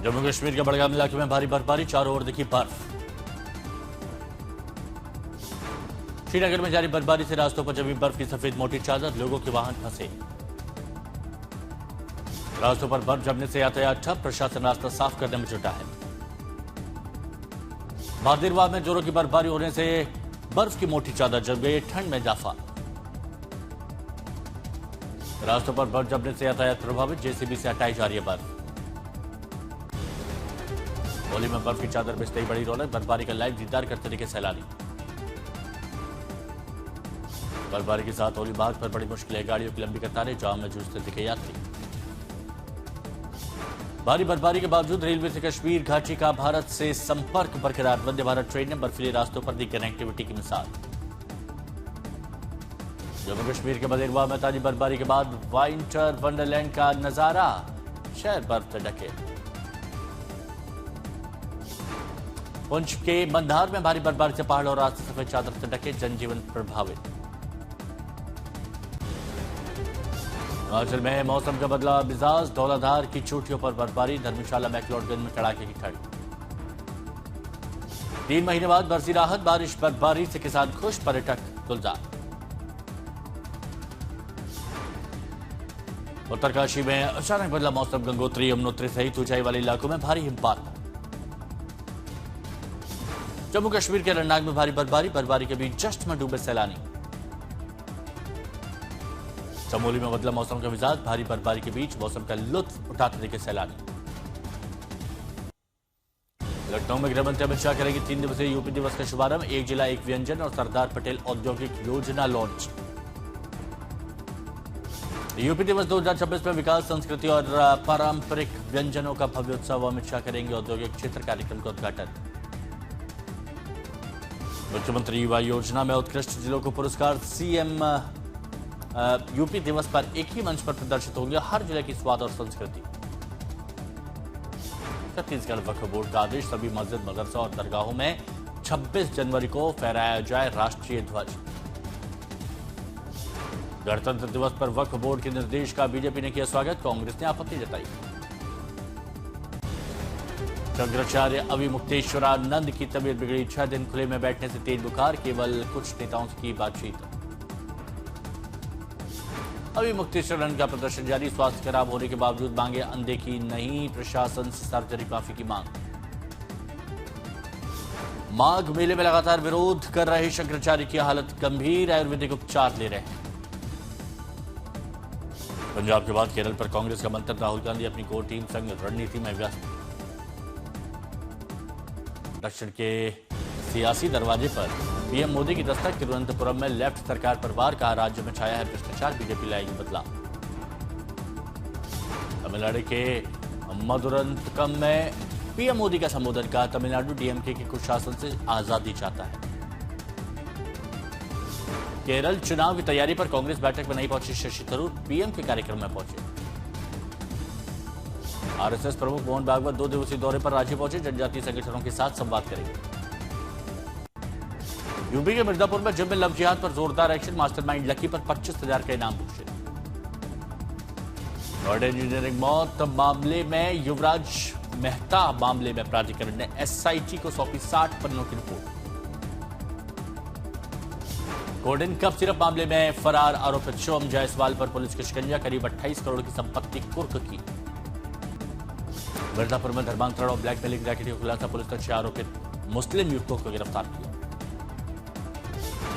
जम्मू कश्मीर के बड़गाम इलाके में भारी बर्फबारी, चारों ओर दिखी बर्फ। श्रीनगर में जारी बर्फबारी से रास्तों पर जमी बर्फ की सफेद मोटी चादर, लोगों के वाहन फंसे। रास्तों पर बर्फ जमने से यातायात ठप, प्रशासन रास्ता साफ करने में जुटा है। बहादुरवाह में जोरों की बर्फबारी होने से बर्फ की मोटी चादर जम गई, ठंड में इजाफा। रास्तों पर बर्फ जमने से यातायात प्रभावित, जेसीबी से हटाई जा रही है बर्फ। होली में बर्फ की चादर बिछते ही बड़ी रौनक, बर्फबारी का लाइव दीदार करते दिखे सैलानी। बर्फबारी के साथ होली मार्ग पर बड़ी मुश्किलें, गाड़ियों की लंबी कतारें, जाम में जूझते दिखे यात्री। भारी बर्फबारी के बावजूद रेलवे से कश्मीर घाटी का भारत से संपर्क बरकरार, वंदे भारत ट्रेन ने बर्फीले रास्तों पर दी कनेक्टिविटी की मिसाल। जम्मू कश्मीर के बदेरवाह में ताजी बर्फबारी के बाद विंटर वंडरलैंड का नजारा, शहर बर्फ से ढके। पुंछ के मंधार में भारी बर्फबारी से पहाड़ और रास्ते सफेद चादर से ढके, जनजीवन प्रभावित। हिमाचल में मौसम का बदला मिजाज, धौलाधार की चोटियों पर बर्फबारी, धर्मशाला मैक्लोडगंज में कड़ाके की ठंड। 3 महीने बाद बरसी राहत, बारिश बर्फबारी से किसान खुश, पर्यटक गुलजार। उत्तरकाशी में अचानक बदला मौसम, गंगोत्री यमुनोत्री सहित ऊंचाई वाले इलाकों में भारी हिमपात। जम्मू कश्मीर के रन्नाग में भारी बर्फबारी के बीच जश्न में डूबे सैलानी। चमोली में बदला मौसम का मिजाज, भारी बर्फबारी के बीच मौसम का लुत्फ उठाते दिखे सैलानी। लखनऊ में गृह मंत्री अमित शाह करेंगे 3 दिवसीय यूपी दिवस का शुभारंभ, एक जिला एक व्यंजन और सरदार पटेल औद्योगिक योजना लॉन्च। यूपी दिवस 2026 में विकास, संस्कृति और पारंपरिक व्यंजनों का भव्य उत्सव, अमित शाह करेंगे औद्योगिक क्षेत्र कार्यक्रम का उद्घाटन। मुख्यमंत्री युवा योजना में उत्कृष्ट जिलों को पुरस्कार, सीएम यूपी दिवस पर एक ही मंच पर प्रदर्शित होंगे हर जिले की स्वाद और संस्कृति। छत्तीसगढ़ वक्फ बोर्ड का आदेश, सभी मस्जिद, मदरसा और दरगाहों में 26 जनवरी को फहराया जाए राष्ट्रीय ध्वज। गणतंत्र दिवस पर वक्फ बोर्ड के निर्देश का बीजेपी ने किया स्वागत, कांग्रेस ने आपत्ति जताई। शंकराचार्य अविमुक्तेश्वरानंद की तबीयत बिगड़ी, 6 दिन खुले में बैठने से तेज बुखार, केवल कुछ नेताओं से की बातचीत। अविमुक्तेश्वरानंद का प्रदर्शन जारी, स्वास्थ्य खराब होने के बावजूद मांगे अंधे की नहीं, प्रशासन से सार्वजनिक माफी की मांग। माघ मेले में लगातार विरोध कर रहे शंकराचार्य की हालत गंभीर, आयुर्वेदिक उपचार ले रहे हैं। पंजाब के बाद केरल पर कांग्रेस का मंथन, राहुल गांधी अपनी कोर टीम संग रणनीति में व्यस्त। दक्षिण के सियासी दरवाजे पर पीएम मोदी की दस्तक, तिरुवनंतपुरम में लेफ्ट सरकार पर वार, कहा राज्य में छाया है भ्रष्टाचार, बीजेपी लाएगी बदलाव। तमिलनाडु के मदुरंतकम में पीएम मोदी का संबोधन, कहा तमिलनाडु डीएमके के कुशासन से आजादी चाहता है। केरल चुनाव की तैयारी पर कांग्रेस बैठक में नहीं पहुंचे शशि थरूर, पीएम के कार्यक्रम में पहुंचे। आरएसएस प्रमुख मोहन भागवत 2 दिवसीय दौरे पर रांची पहुंचे, जनजातीय संगठनों के साथ संवाद करेंगे। यूपी के मिर्जापुर में जिम में लव जिहाद पर जोरदार एक्शन, मास्टरमाइंड लकी पर 25,000 का इनाम घोषित। नोएडा इंजीनियरिंग मौत मामले में युवराज मेहता मामले में प्राधिकरण ने एसआईटी को सौंपी 60 पन्नों की रिपोर्ट। गोल्डन कप सिरप मामले में फरार आरोपित शिवम जायसवाल पर पुलिस के शिकंजा, करीब 28 करोड़ की संपत्ति कुर्क की। मिर्जापुर में धर्मांतरण और ब्लैकमेलिंग रैकेट का खुलासा, पुलिस ने 6 आरोपित मुस्लिम युवकों को गिरफ्तार किया।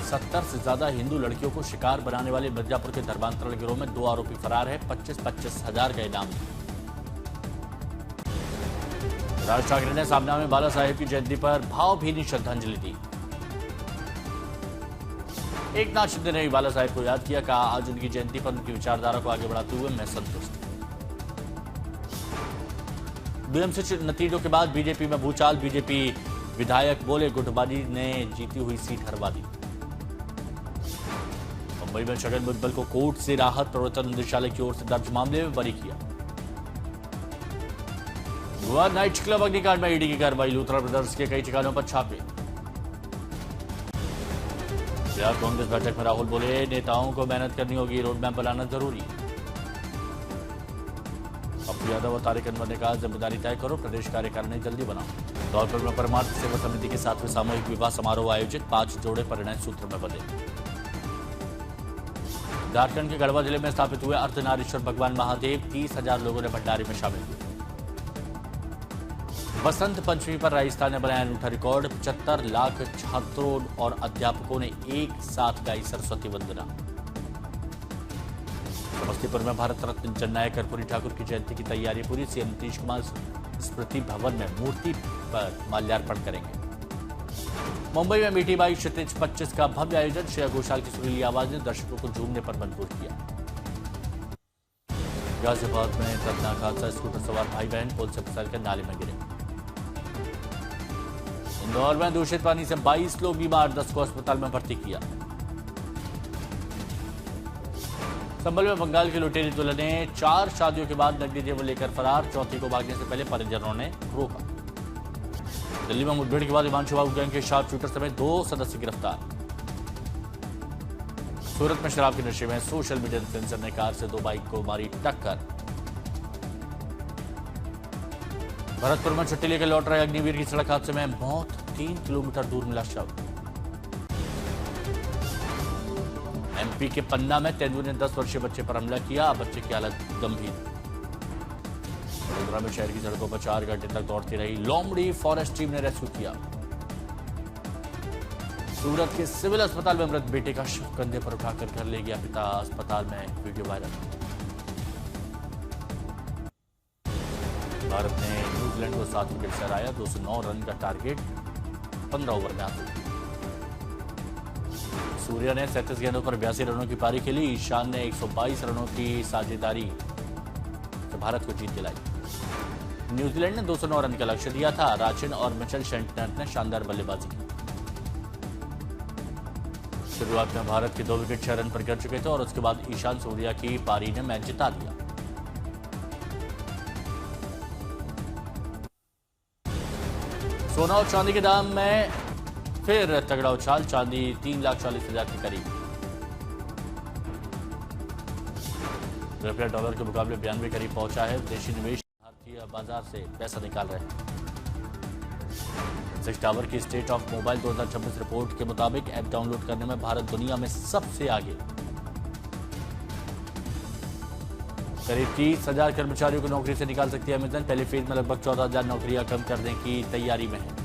70 से ज्यादा हिंदू लड़कियों को शिकार बनाने वाले मिर्जापुर के धर्मांतरण गिरोह में 2 आरोपी फरार है, 25-25 हजार का इनाम। राज ठाकरे ने सामना में बाला साहेब की जयंती पर भावभीनी श्रद्धांजलि दी। एकनाथ शिंदे ने बाला साहेब को याद किया, कहा आज उनकी जयंती पर उनकी विचारधारा को आगे बढ़ाते हुए मैं संतुष्ट। बीएमसी नतीजों के बाद बीजेपी में भूचाल, बीजेपी विधायक बोले गुटबाजी ने जीती हुई सीट हरवा दी। मुंबई में छगन भुजबल को कोर्ट से राहत, प्रवर्तन निदेशालय की ओर से दर्ज मामले में बरी किया। गोवा नाइट क्लब अग्निकांड में ईडी की कार्रवाई, लूथरा ब्रदर्स के कई ठिकानों पर छापे। बिहार कांग्रेस बैठक में राहुल बोले नेताओं को मेहनत करनी होगी, रोड मैप बनाना जरूरी। पप्पू यादव और तारिक अनवर ने कहा, जिम्मेदारी तय करो, प्रदेश कार्यकारिणी जल्दी बनाओ। धौलपुर में परमार्थ सेवा समिति के 7वें सामूहिक विवाह समारोह आयोजित, 5 जोड़े परिणय सूत्र में बंधे। झारखंड के गढ़वा जिले में स्थापित हुए अर्धनारीश्वर भगवान महादेव, 30,000 लोगों ने भंडारे में शामिल हुए। बसंत पंचमी पर राजस्थान ने बनाया अनूठा रिकॉर्ड, 75 लाख छात्रों और अध्यापकों ने एक साथ गाई सरस्वती वंदना। समस्तीपुर में भारत रत्न जननायक कर्पूरी ठाकुर की जयंती की तैयारी पूरी, सीएम नीतीश कुमार स्मृति भवन में मूर्ति पर माल्यार्पण करेंगे। मुंबई में मीठी बाई क्षितिज 25 का भव्य आयोजन, श्रेया घोषाल की सुरीली आवाज ने दर्शकों को झूमने पर मजबूर किया। गाजियाबाद में दर्दनाक हादसा, स्कूटर सवार भाई बहन पुल से फिसलकर नाले में गिरे। इंदौर में दूषित पानी से 22 लोग बीमार, 10 को अस्पताल में भर्ती किया। संभल में बंगाल की लुटेरी दुल्हन ने 4 शादियों के बाद नकदी जेवर लेकर फरार, चौथी को भागने से पहले परिजनों ने रोका। दिल्ली में मुठभेड़ के बाद हिमांशु बाबू गैंग के शार्प शूटर समेत 2 सदस्य गिरफ्तार। सूरत में शराब के नशे में सोशल मीडिया इन्फ्लुएंसर ने कार से 2 बाइक को मारी टक्कर। भरतपुर में छुट्टी लेकर लौट रहे अग्निवीर की सड़क हादसे में मौत, 3 किलोमीटर दूर मिला शव। एमपी के पन्ना में तेंदुए ने 10 वर्षीय बच्चे पर हमला किया, बच्चे की हालत गंभीर। वडोदरा में शहर की सड़कों पर 4 घंटे तक दौड़ती रही लोमड़ी फॉरेस्ट टीम ने रेस्क्यू किया। सूरत के सिविल अस्पताल में मृत बेटे का शव कंधे पर उठाकर घर ले गया पिता, अस्पताल में वीडियो वायरल। भारत ने न्यूजीलैंड को 7 विकेट से हराया, 209 रन का टारगेट 15 ओवर में हासिल किया। सूर्या ने 37 गेंदों पर 82 रनों की पारी खेली, ईशान ने 122 रनों की साझेदारी से भारत को जीत दिलाई। न्यूजीलैंड ने 209 रन का लक्ष्य दिया था, राचिन और मिचेल शेंटनर ने शानदार बल्लेबाजी की। शुरुआत में भारत के 2 विकेट 6 रन पर गिर चुके थे और उसके बाद ईशान सूर्या की पारी ने मैच जिता दिया। सोना और चांदी के दाम में फिर तगड़ा उछाल, चांदी 3,40,000 के करीब। रुपया डॉलर के मुकाबले 92 करीब पहुंचा है। विदेशी निवेश भारतीय बाजार से पैसा निकाल रहे हैं। सेंसेक्स टावर की स्टेट ऑफ मोबाइल 2026 रिपोर्ट के मुताबिक ऐप डाउनलोड करने में भारत दुनिया में सबसे आगे। करीब 30,000 कर्मचारियों को नौकरी से निकाल सकती है अमेजन, पहले फेज में लगभग 14,000 नौकरियां कम करने की तैयारी में है।